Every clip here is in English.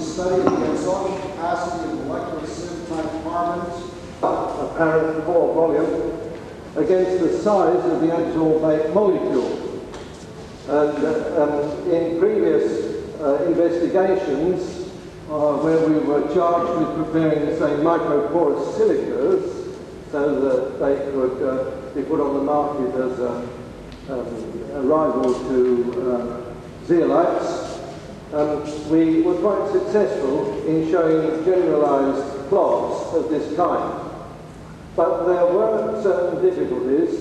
is studying the absorption capacity of molecular sieve-type carbons, apparent pore volume, against the size of the adsorbate molecule. And in previous investigations, where we were charged with preparing, say, microporous silicas, so that they could be put on the market as a rival to zeolites, we were quite successful in showing generalized plots of this kind. But there were certain difficulties,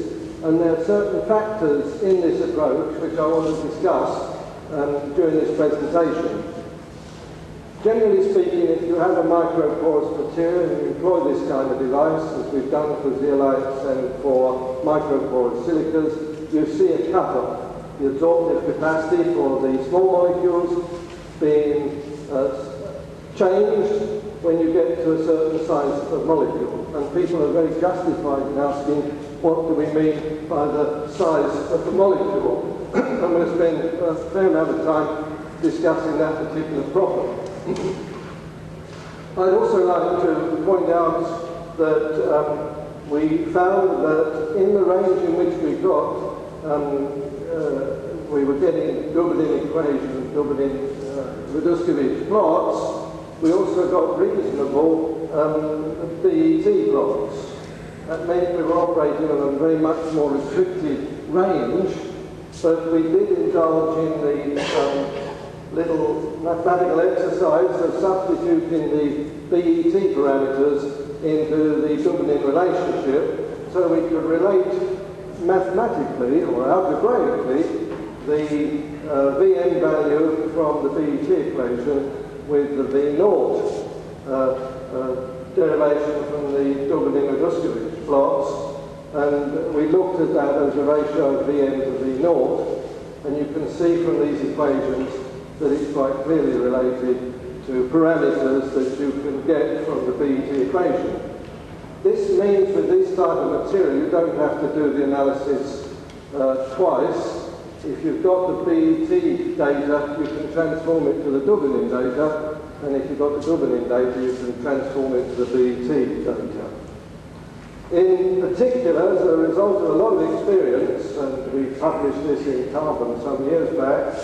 and there are certain factors in this approach which I want to discuss during this presentation. Generally speaking, if you have a microporous material and you employ this kind of device, as we've done for zeolites and for microporous silicas, you see a cutoff. The absorptive capacity for the small molecules being changed when you get to a certain size of molecule. And people are very justified in asking, what do we mean by the size of the molecule? I'm going to spend a fair amount of time discussing that particular problem. I'd also like to point out that we found that in the range in which we got, we were getting Dublin equation, Dublin Raduskovich plots. We also got reasonable BET plots. That meant we were operating on a very much more restricted range, but we did indulge in the little mathematical exercise of substituting the BET parameters into the Dublin relationship, so we could relate mathematically or algebraically the Vn value from the BET equation with the V naught derivation from the Dublin-Raduskovich plots, and we looked at that as a ratio of Vn to V naught, and you can see from these equations that it's quite clearly related to parameters that you can get from the BET equation. This means with this type of material you don't have to do the analysis twice. If you've got the BET data, you can transform it to the Dublin data, and if you've got the Dublin data, you can transform it to the BET data. In particular, as a result of a lot of experience, and we published this in Carbon some years back,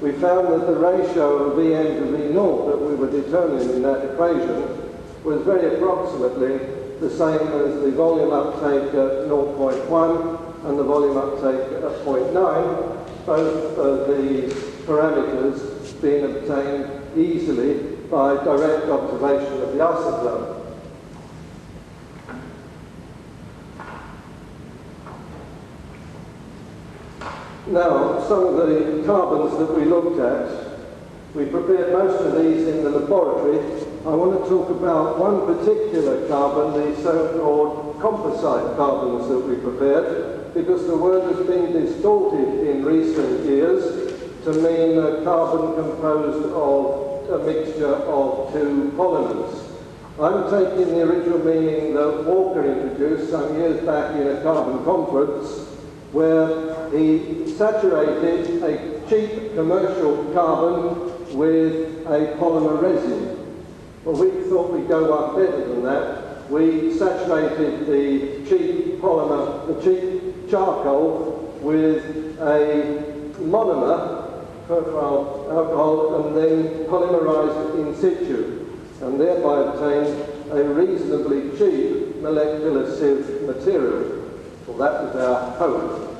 we found that the ratio of Vn to V naught that we were determining in that equation was very approximately the same as the volume uptake at 0.1 and the volume uptake at 0.9, both of the parameters being obtained easily by direct observation of the isotope. Now, some of the carbons that we looked at, we prepared most of these in the laboratory. I want to talk about one particular carbon, the so-called composite carbons that we prepared, because the word has been distorted in recent years to mean a carbon composed of a mixture of two polymers. I'm taking the original meaning that Walker introduced some years back in a carbon conference, where he saturated a cheap commercial carbon with a polymer resin. Well, we thought we'd go one better than that. We saturated the cheap polymer, the cheap charcoal, with a monomer, furfural alcohol, and then polymerized it in situ, and thereby obtained a reasonably cheap molecular sieve material. Well, that was our hope.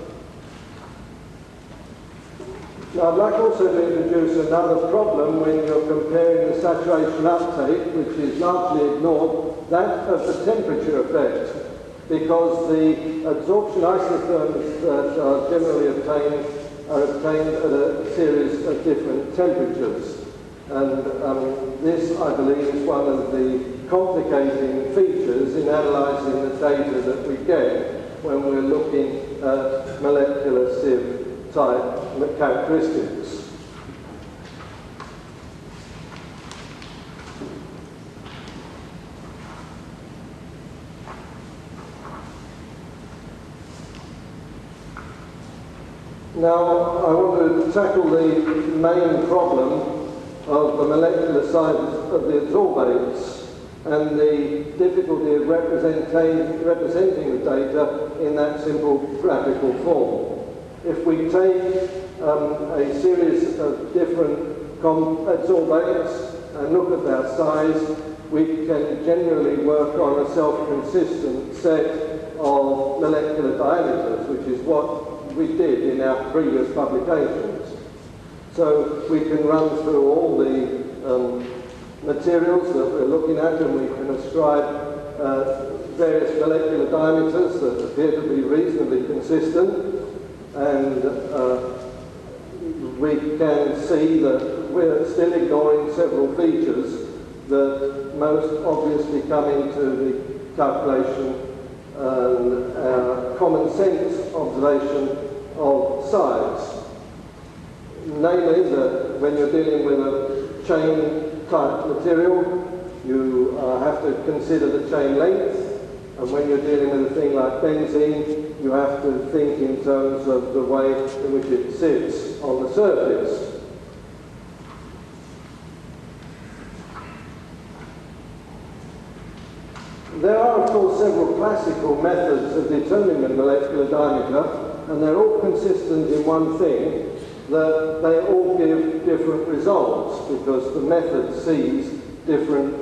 Now, I'd like also to introduce another problem when you're comparing the saturation uptake, which is largely ignored, that of the temperature effect, because the absorption isotherms that are generally obtained are obtained at a series of different temperatures. And this, I believe, is one of the complicating features in analysing the data that we get when we're looking at molecular sieve type characteristics. Now, I want to tackle the main problem of the molecular size of the adsorbates and the difficulty of representing the data in that simple graphical form. If we take a series of different adsorbates and look at their size, we can generally work on a self-consistent set of molecular diameters, which is what we did in our previous publications. So we can run through all the materials that we're looking at, and we can ascribe various molecular diameters that appear to be reasonably consistent, and we can see that we're still ignoring several features that most obviously come into the calculation and our common sense observation of size. Namely, that when you're dealing with a chain type material, you have to consider the chain length, and when you're dealing with a thing like benzene, you have to think in terms of the way in which it sits on the surface. There are, of course, several classical methods of determining the molecular diameter, and they're all consistent in one thing, that they all give different results, because the method sees different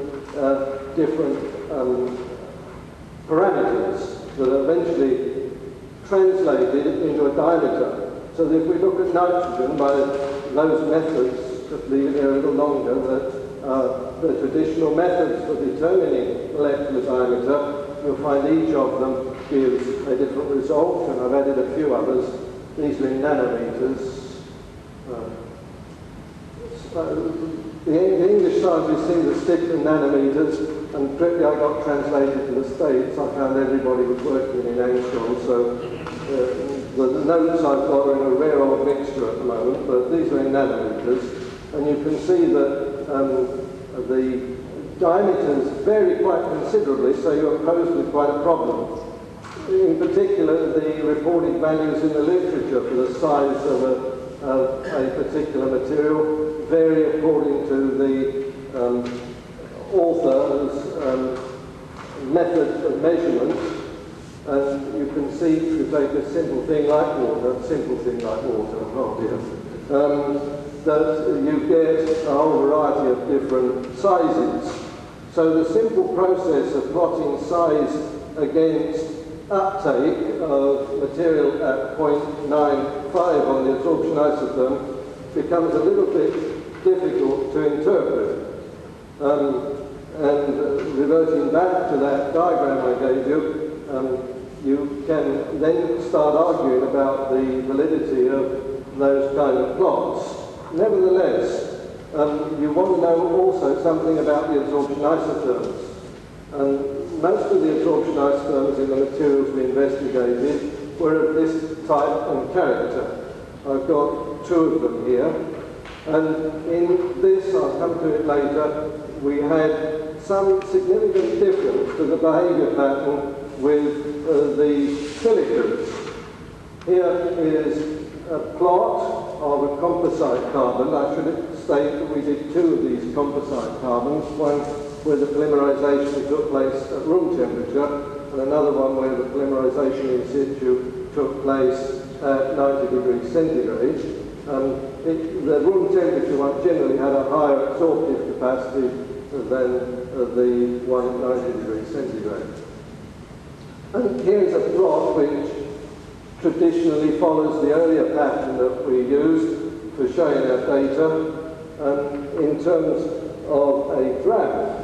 parameters that are eventually translated into a diameter. So that if we look at nitrogen by those methods, just leave it here a little longer, that the traditional methods for determining molecular diameter, you'll find each of them gives a different result, and I've added a few others. These are in nanometers. The English scientists seem to stick to nanometers, and quickly I got translated to the States. I found everybody was working in Angstrom, so the notes I've got are in a rare old mixture at the moment, but these are in nanometers, and you can see that the diameters vary quite considerably, so you're posed with quite a problem. In particular, the reported values in the literature for the size of a particular material vary according to the author's method of measurement. And you can see, if you take a simple thing like water, oh dear, that you get a whole variety of different sizes. So the simple process of plotting size against uptake of material at 0.95 on the absorption isotherm becomes a little bit difficult to interpret. And reverting back to that diagram I gave you, you can then start arguing about the validity of those kind of plots. Nevertheless, you want to know also something about the absorption isotherms. And most of the absorption isotherms in the materials we investigated were of this type and character. I've got two of them here. And in this, I'll come to it later, we had some significant difference to the behavior pattern with the silicates. Here is a plot of a composite carbon. I should state that we did two of these composite carbons, one where the polymerization took place at room temperature, and another one where the polymerization in situ took place at 90 degrees centigrade. The room temperature one generally had a higher absorptive capacity than the one at 90 degrees centigrade. And here's a plot which traditionally follows the earlier pattern that we used for showing our data in terms of a graph.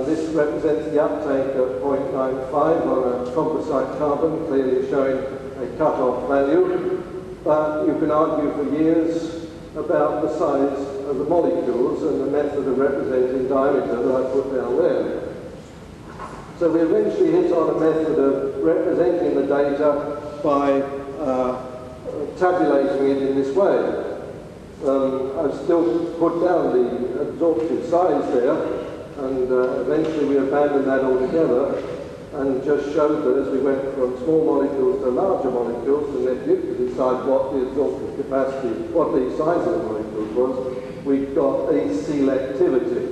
This represents the uptake at 0.95 on a composite carbon, clearly showing a cut-off value. But you can argue for years about the size of the molecules and the method of representing diameter that I put down there. So we eventually hit on a method of representing the data by tabulating it in this way. I've still put down the absorptive size there, and eventually we abandoned that altogether and just showed that as we went from small molecules to larger molecules, and then you could decide what the absorptive capacity, what the size of the molecules was, we've got a selectivity.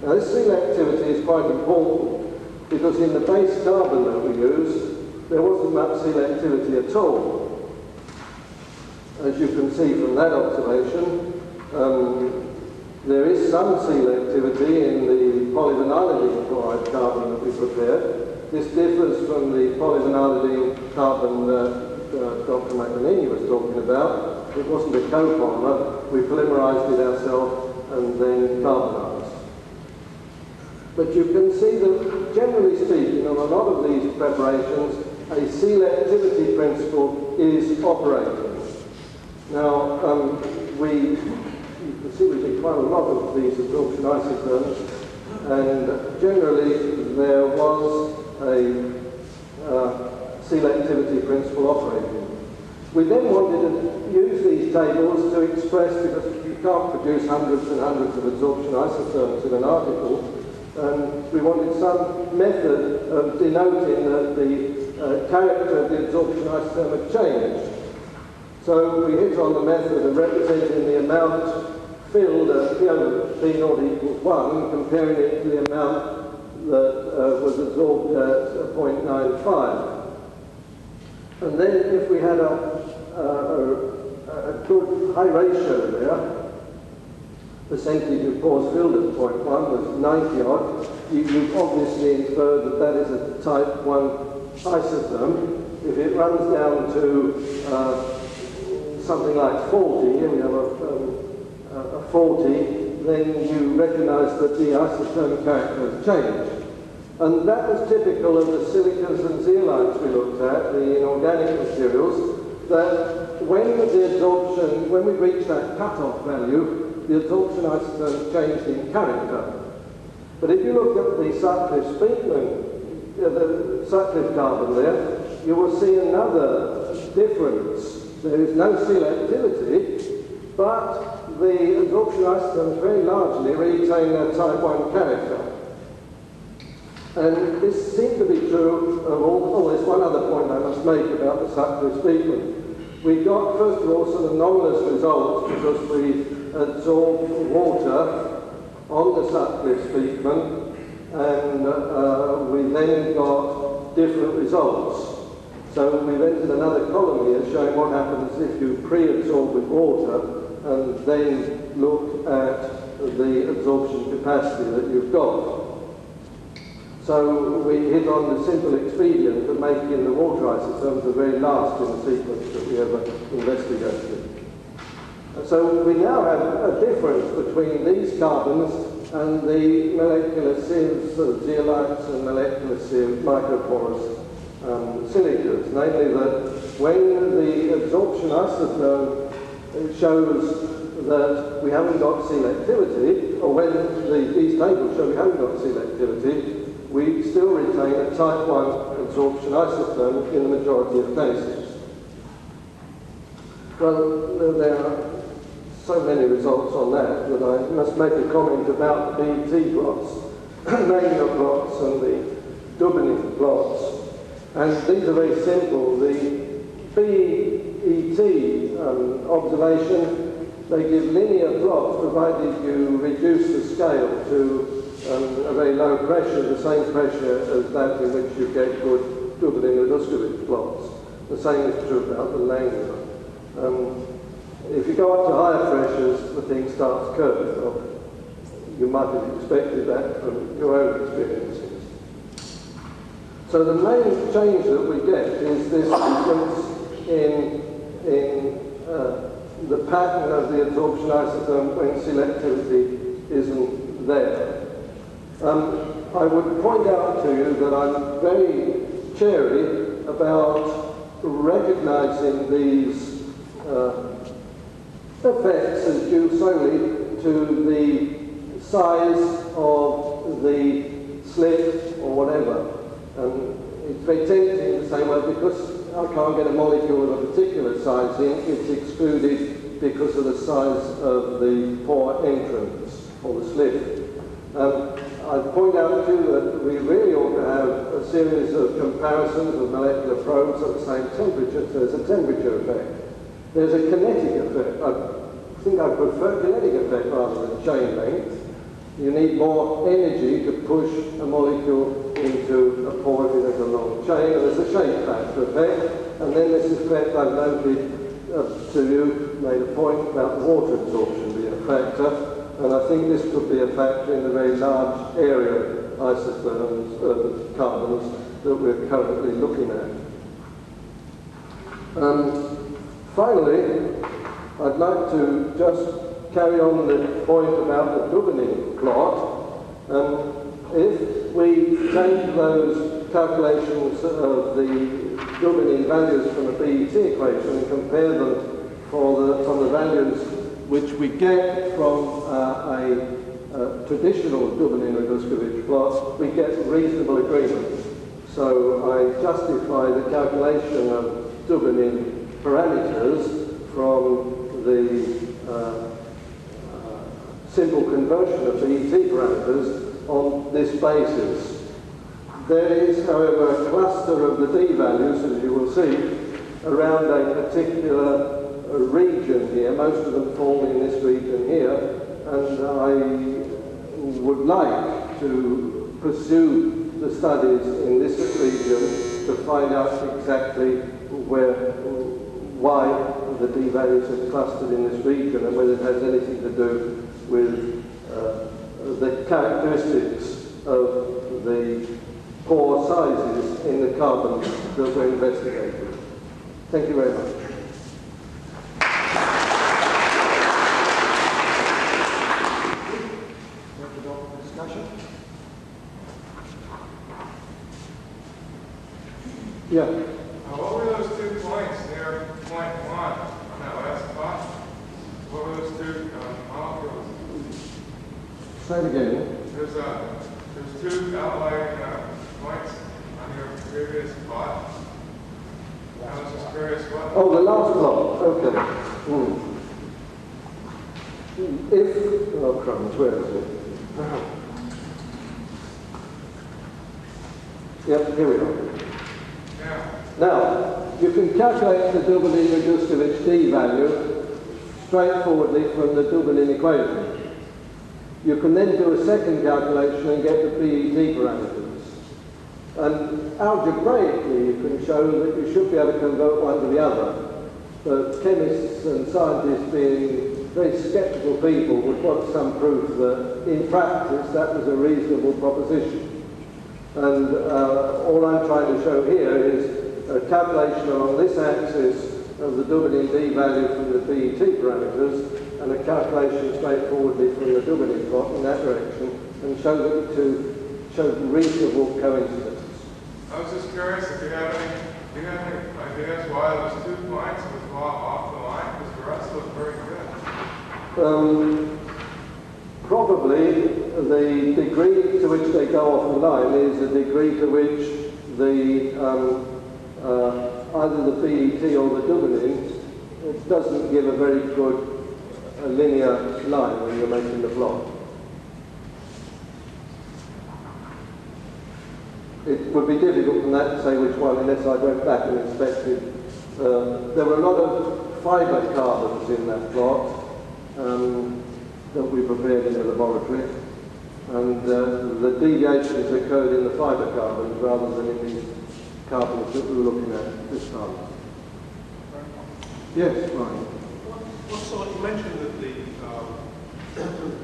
Now this selectivity is quite important because in the base carbon that we used, there wasn't much selectivity at all. As you can see from that observation, there is some selectivity in the polyvinylidene chloride carbon that we prepared. This differs from the polyvinylidene carbon that Dr. McNamee was talking about. It wasn't a copolymer. We polymerized it ourselves and then carbonized. But you can see that, generally speaking, on a lot of these preparations, a selectivity principle is operating. Now, you can see we did quite a lot of these absorption isotherms, and generally there was a selectivity principle operating. We then wanted to use these tables to express, because you can't produce hundreds and hundreds of absorption isotherms in an article, and we wanted some method of denoting that the character of the absorption isotherm had changed. So we hit on the method of representing the amount filled at P0 equals 1, comparing it to the amount that was absorbed at 0.95. And then if we had a good high ratio there, percentage of pores filled at 0.1 was 90 odd, you obviously infer that that is a type 1 isotherm. If it runs down to something like 40, here we have a 40, then you recognize that the isothermic character has changed. And that was typical of the silicas and zeolites we looked at, the inorganic materials, that when we reached that cutoff value, the absorption isotherm changed in character. But if you look at the Sutcliffe-Speakman, the Sutcliffe carbon there, you will see another difference. There is no selectivity, but the absorption isotherms very largely retain their type 1 character. And this seems to be true of all. There's one other point I must make about the Sutcliffe-Speakman. We got, first of all, some anomalous results because we absorbed water on the Sutcliffe-Speakman, and we then got different results. So we've entered another column here showing what happens if you pre-absorb with water and then look at the absorption capacity that you've got. So we hit on the simple expedient of making the water isotherms the very last in the sequence that we ever investigated. So we now have a difference between these carbons and the molecular sieves of zeolites and molecular sieve microporous silicas, namely that when the absorption isotherm shows that we haven't got selectivity, or when these tables show we haven't got selectivity, we still retain a type 1 absorption isotherm in the majority of cases. Well, there are so many results on that that I must make a comment about the BET plots, Mangler plots and the Dubinin plots. And these are very simple. The BET observation, they give linear plots provided you reduce the scale to a very low pressure, the same pressure as that in which you get good Dubinin-Raduskovich plots. The same is true about the Langmuir. If you go up to higher pressures, the thing starts curving. Well, you might have expected that from your own experiences. So the main change that we get is this difference in the pattern of the absorption isotherm when selectivity isn't there. I would point out to you that I'm very chary about recognizing these effects as due solely to the size of the slit or whatever. It's very tempting to say, well, because I can't get a molecule of a particular size in, it's excluded because of the size of the pore entrance or the slit. I'd point out too that we really ought to have a series of comparisons of molecular probes at the same temperature. So there's a temperature effect. There's a kinetic effect. think I prefer kinetic effect rather than chain length. You need more energy to push a molecule into a pore if it has a long chain, and there's a shape factor effect. And then this effect I've noted to you, made a point about water absorption being a factor, and I think this could be a factor in the very large area of isotherms, carbons, that we're currently looking at. Finally, I'd like to just carry on the point about the Dubinin plot. If we take those calculations of the Dubinin values from the BET equation and compare them from the values which we get from a traditional Dubinin-Raduskovich plot, we get reasonable agreement. So I justify the calculation of Dubinin parameters from the simple conversion of BET parameters on this basis. There is, however, a cluster of the D values, as you will see, around a particular region here. Most of them fall in this region here, and I would like to pursue the studies in this region to find out exactly why the D values are clustered in this region and whether it has anything to do with the characteristics of the pore sizes in the carbon that we're investigating. Thank you very much. Thank you, Doctor. Discussion? Yeah. What were those 2 points there, point 1 on that last plot? What were those 2 molecules? Say it again. There's 2 outlying points on your previous plot. I was just curious what. Oh, the last plot. Okay. Oh, crumbs, where is it? Yep, here we are. Yeah. Now, you can calculate the Dubinin-Raduskovich D value straightforwardly from the Dubinin equation. You can then do a second calculation and get the BET parameters. And algebraically, you can show that you should be able to convert one to the other. But chemists and scientists, being very sceptical people, would want some proof that in practice that was a reasonable proposition. And all I'm trying to show here is a calculation along this axis of the Dubinin D value from the BET parameters and a calculation straightforwardly from the Dubinin plot in that direction, and show that the two showed reasonable coincidence. I was just curious if you have any ideas why those 2 points would fall off the line, because the rest look very good. Probably the degree to which they go off the line is the degree to which the either the BET or the Dubinin, it doesn't give a very good linear line when you're making the plot. It would be difficult from that to say which one unless I went back and inspected. There were a lot of fibre carbons in that plot that we prepared in the laboratory, and the deviations occurred in the fibre carbons rather than in these carbons that we were looking at this time. Yes, Ryan. What sort? You mentioned that the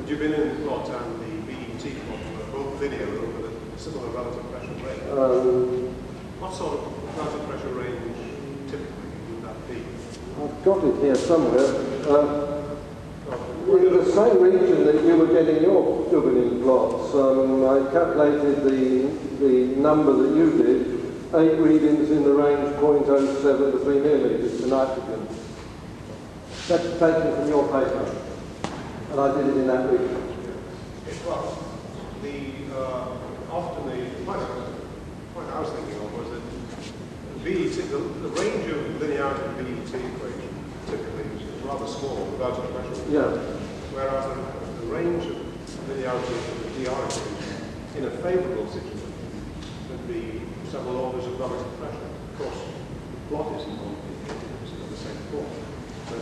Dubinin plot and the BET plot were both linear over a similar relative pressure range. What sort of relative pressure range typically would that be? I've got it here somewhere. In the same region that you were getting your Dubinin plots, I calculated the number that you did, 8 readings in the range 0.07 to 3 millimetres for nitrogen. That's taken from your paper, and I did it in that region. Well, often the point I was thinking of was that BET, the range of linearity of BET equation typically is rather small without a pressure. Yeah. Whereas the range of linearity of the DR equation in a favourable situation would be several orders of relative pressure. Of course, the plot isn't on the same plot. But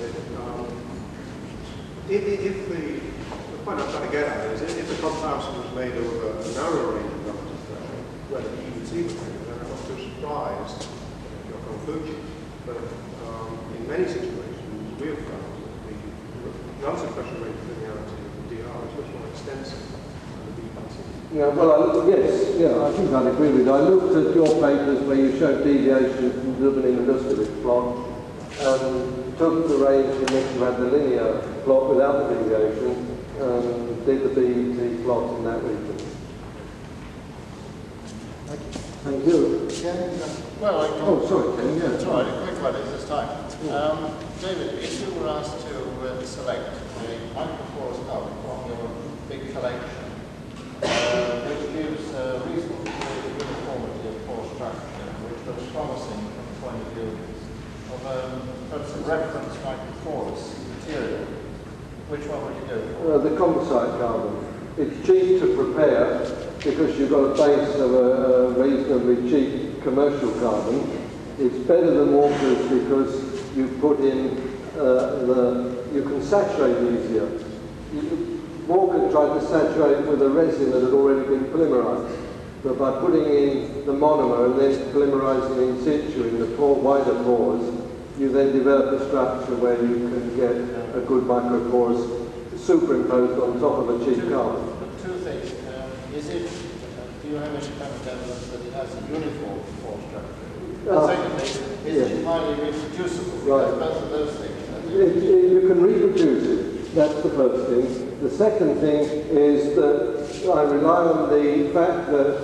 The point I'm trying to get at is if the comparison was made over a narrow range of relative pressure, where the E was even, then I'm not too surprised at your conclusion. But in many situations, we have found that the relative pressure range of linearity of the DR is much more extensive than the BPT. Yeah, well, yes, yeah, I think I'd agree with you. I looked at your papers where you showed deviation from the Dublin plot and took the range in which you had the linear plot without the deviation and did the BET plot in that region. Thank you. Well, Oh, sorry, Ken, yeah. that's all right, a quick one at this time. David, if you were asked to select a microporous carbon from your big collection, which gives reasonable uniformity of pore structure, which looks promising from the point of view of perhaps a reference microporous material, which one would you go for? The composite carbon. It's cheap to prepare because you've got a base of a reasonably cheap commercial carbon. It's better than waters because you put in you can saturate easier. Walker tried to saturate with a resin that had already been polymerized. But by putting in the monomer and then polymerizing in situ in the wider pores, you then develop a structure where you can get a good microporous superimposed on top of a cheap carbon. Two things. Do you have any kind of evidence that it has a uniform pore structure? And secondly, is it highly reproducible? Right. Both of those things. You can reproduce it. That's the first thing. The second thing is that I rely on the fact that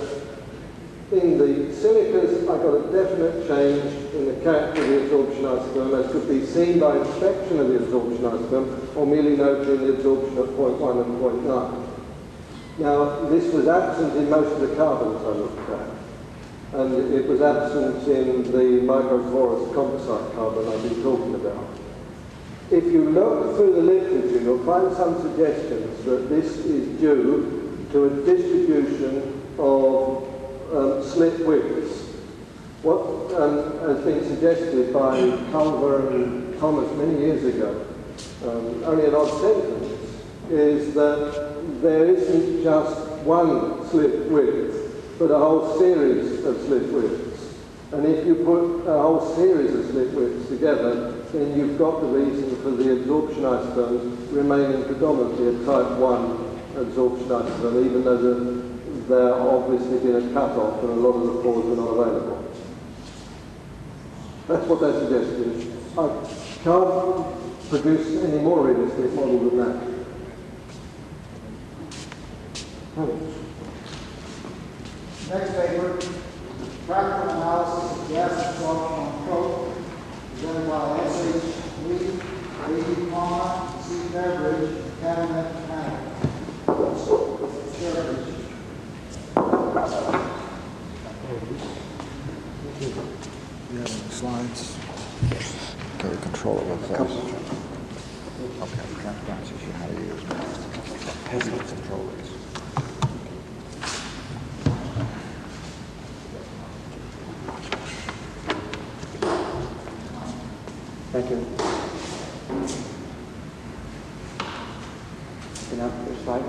in the silicas I got a definite change in the character of the absorption isotherm as could be seen by inspection of the absorption isotherm or merely noting the absorption at 0.1 and 0.9. Now, this was absent in most of the carbons I looked at, and it was absent in the microporous composite carbon I've been talking about. If you look through the literature, you'll find some suggestions that this is due to a distribution of slit widths. What has been suggested by Culver and Thomas many years ago, only an odd sentence, is that there isn't just one slit width, but a whole series of slit widths. And if you put a whole series of slit widths together, then you've got the reason for the absorption isotherms remaining predominantly a type 1 absorption isotherm, even though there obviously been a cut-off and a lot of the pores were not available. That's what they're suggesting. I can't produce any more realistic model than that. Next paper, practical analysis of gas absorption on coke, presented by S.H. Lee, A.D. Palmer, C. Beveridge, Cabinet Canada. You have any slides? Can we control it with those? Okay, Grant teaches you how to use it. Has no controllers. Thank you. Enough for slide.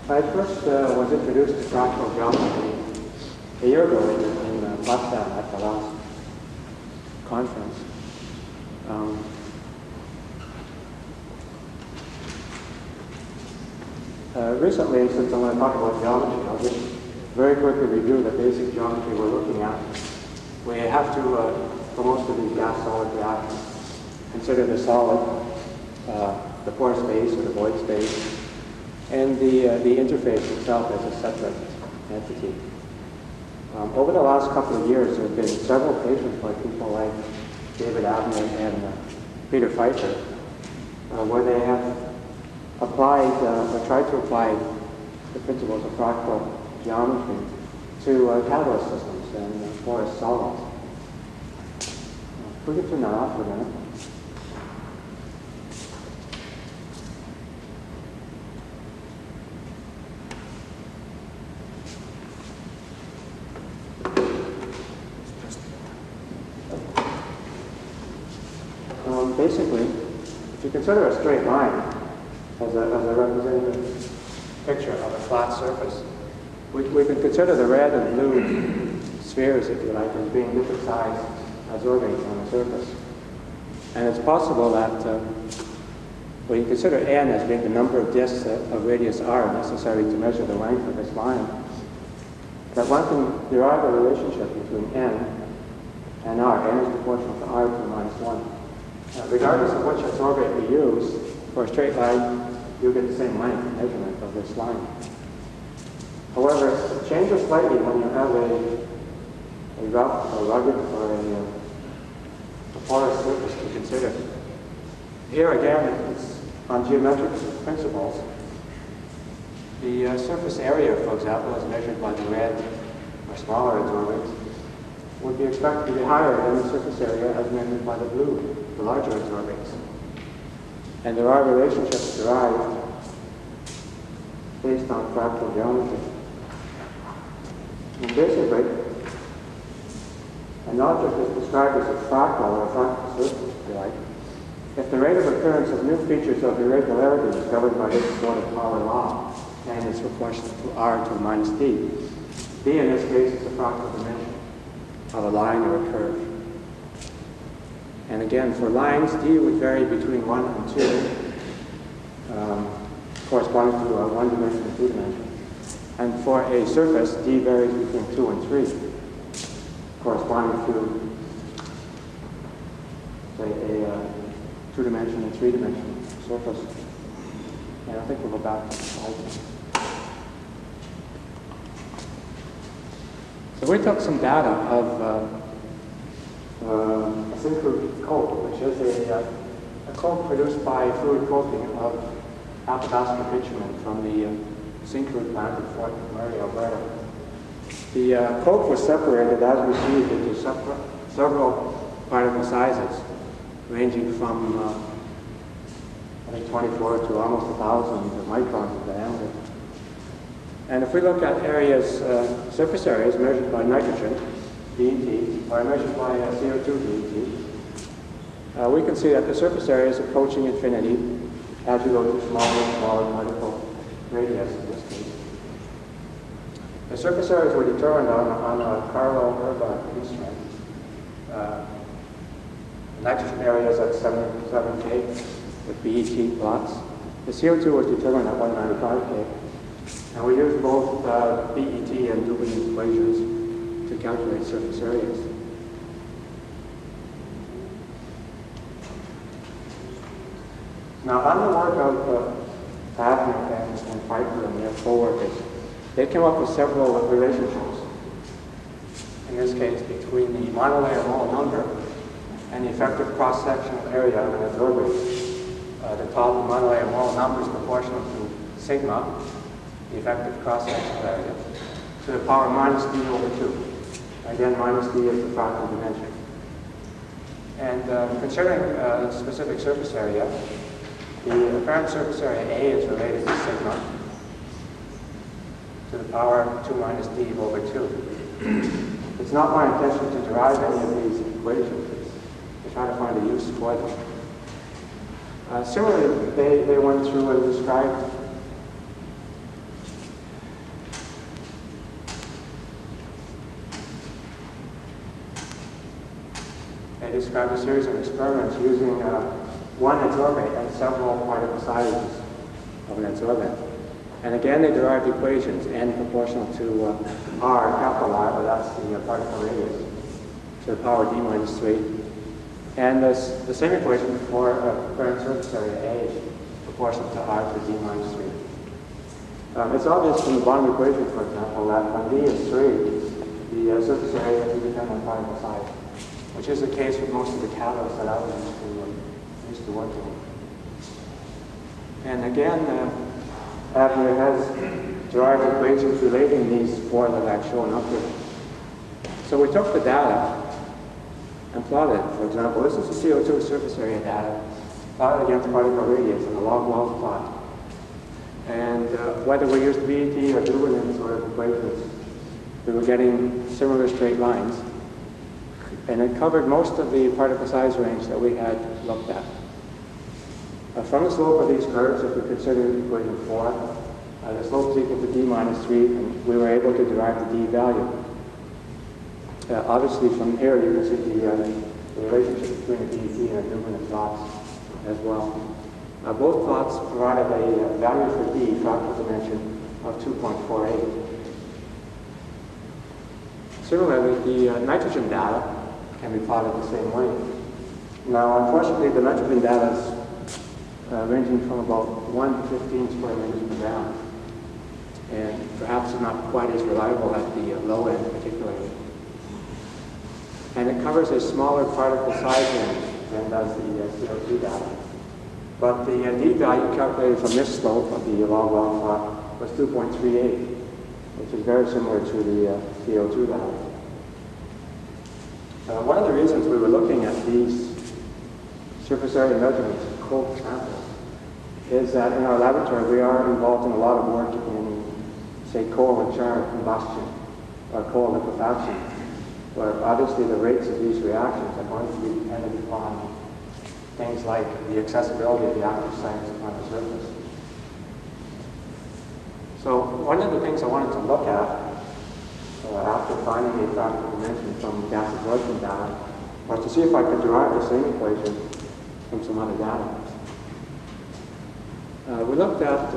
I first was introduced to fractal geometry a year ago in Potsdam at the last conference. Recently, since I'm going to talk about geometry, I'll just very quickly review the basic geometry we're looking at. We have to, for most of these gas-solid reactions, consider the solid, the pore space or the void space, and the interface itself as a separate entity. Over the last couple of years, there have been several papers by people like David Abney and Peter Pfeiffer, where they have applied, or tried to apply the principles of fractal geometry to catalyst systems and porous solids. We can turn that off for a minute. Basically, consider a straight line as a representative picture of a flat surface, we can consider the red and blue spheres, if you like, as being different sized adsorbates on the surface. And it's possible that we can consider n as being the number of disks of radius r necessary to measure the length of this line, that one can derive a relationship between n and r. N is proportional to r to the minus 1. Regardless of which adsorbate we use, for a straight line, you'll get the same length measurement of this line. However, it changes slightly when you have a rough or rugged or a porous surface to consider. Here again, it's on geometric principles. The surface area, for example, as measured by the red or smaller adsorbates, would be expected to be higher than the surface area as measured by the blue, the larger adsorbates. And there are relationships derived based on fractal geometry. And basically, an object is described as a fractal or a fractal surface, if you like, if the rate of occurrence of new features of irregularity is governed by this sort of power law, and is proportional to r to minus d. D in this case is the fractal dimension of a line or a curve. And again, for lines, d would vary between 1 and 2, corresponding to a 1 dimension and 2 dimension. And for a surface, d varies between 2 and 3, corresponding to, say, a 2-dimension and 3-dimension surface. And I think we'll go back to the slide. So we took some data of a syncrude coat, which is a coat produced by fluid coating of Athabasca bitumen from the syncrude plant in Fort McMurray, Alberta. The coat was separated, as we see, into several particle sizes, ranging from I think 24 to almost 1,000 microns in diameter. And if we look at areas, surface areas measured by nitrogen, DET, or measured by CO2 DET, we can see that the surface area is approaching infinity as you go to smaller and smaller particle radius in this case. The surface areas were determined on a Carlo-Urban instrument. The nitrogen area is at 77K with BET plots. The CO2 was determined at 195K. And we used both BET and Dubin's equations to calculate surface areas. Now, on the work of Avner and Pfeiffer and their co-workers, they came up with several relationships, in this case, between the monolayer mole number and the effective cross-sectional area of an adsorbate. The top of monolayer mole number is proportional to sigma, the effective cross-sectional area, to the power minus d over 2. Again, minus d is the fractal dimension. And considering a specific surface area, the apparent surface area A is related to sigma to the power 2 minus d over 2. It's not my intention to derive any of these equations. To try to find a use for them. Similarly, they went through and described a series of experiments using one adsorbate and several particle sizes of an adsorbate. And again, they derived equations, n proportional to r, capital R, but that's the particle radius, to the power d minus 3. And the same equation for current surface area A proportional to r to d minus 3. It's obvious from the bottom equation, for example, that when d is 3, the surface area is independent of particle size, which is the case with most of the catalysts that I was used to working with. And again, Abner has derived equations relating these four that I've shown up here. So we took the data and plotted it. For example, this is the CO2 surface area data plotted against particle radius in a log-log plot. And whether we used BET or Dubin's sort of equations, we were getting similar straight lines. And it covered most of the particle size range that we had looked at. From the slope of these curves, if we consider equation 4, the slope is equal to d minus 3, and we were able to derive the d value. Obviously, from here, you can see the relationship between the dt and the Newman plots as well. Both plots provided a value for d, fractal dimension, of 2.48. Similarly, the nitrogen data can be plotted the same way. Now, unfortunately, the nitrogen data is ranging from about 1 to 15 square meters per gram, and perhaps not quite as reliable at the low end, particularly. And it covers a smaller particle size range than does the CO2 data. But the d value calculated from this slope of the log-log plot was 2.38, which is very similar to the CO2 data. One of the reasons we were looking at these surface area measurements of cold samples is that in our laboratory we are involved in a lot of work in, say, coal and char combustion or coal liquefaction, where obviously the rates of these reactions are going to be dependent upon things like the accessibility of the active sites upon the surface. So one of the things I wanted to look at after finding a fractal dimension from gas absorption data was to see if I could derive the same equation from some other data. We looked at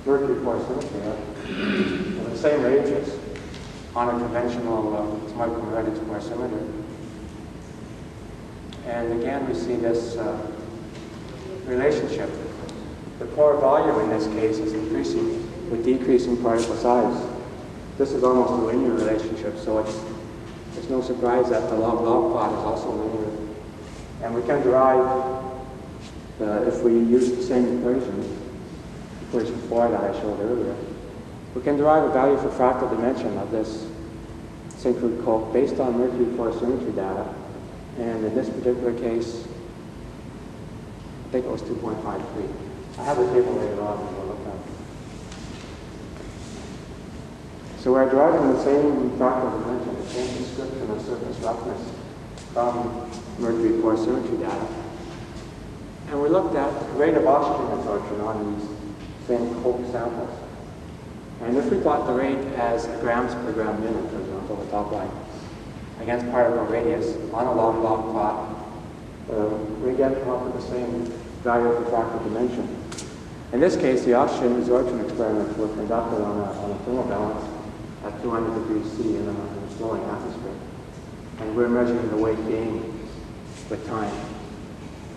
mercury porosity in the same ranges on a conventional microporous porosimeter. And again, we see this relationship. The pore volume in this case is increasing with decreasing particle size. This is almost a linear relationship, so it's no surprise that the log-log plot is also linear. And we can derive, if we use the same equation 4 that I showed earlier, we can derive a value for fractal dimension of this synchro coke based on mercury porosimetry data. And in this particular case, I think it was 2.53. I have the table later on and we'll look at it. So we're deriving the same fractal dimension, the same description of surface roughness from mercury porosimetry data. And we looked at the rate of oxygen absorption on these same coke samples. And if we plot the rate as grams per gram minute, for example, the top line, against particle radius on a log-log plot, we get up with the same value of the fractal dimension. In this case, the oxygen absorption experiments were conducted on a thermal balance at 200 degrees C in a slowing atmosphere. And we're measuring the weight gain with time.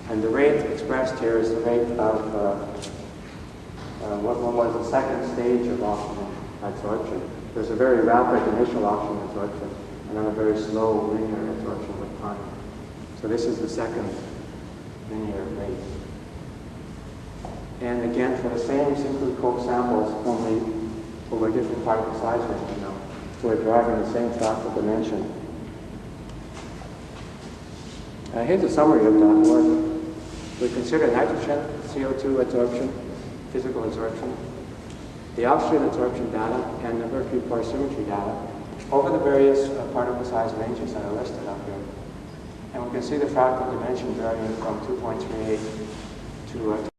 And the rate expressed here is the rate of what was the second stage of oxygen absorption. There's a very rapid initial oxygen absorption and then a very slow linear absorption with time. So this is the second linear rate. And again, for the same synchro coke samples, only over different particle size range now. So we're deriving the same fractal dimension. Here's a summary of that work. We consider nitrogen, CO2 absorption, physical absorption, the oxygen absorption data, and the mercury porosimetry data over the various particle size ranges that are listed up here. And we can see the fractal dimension varying from 2.38 to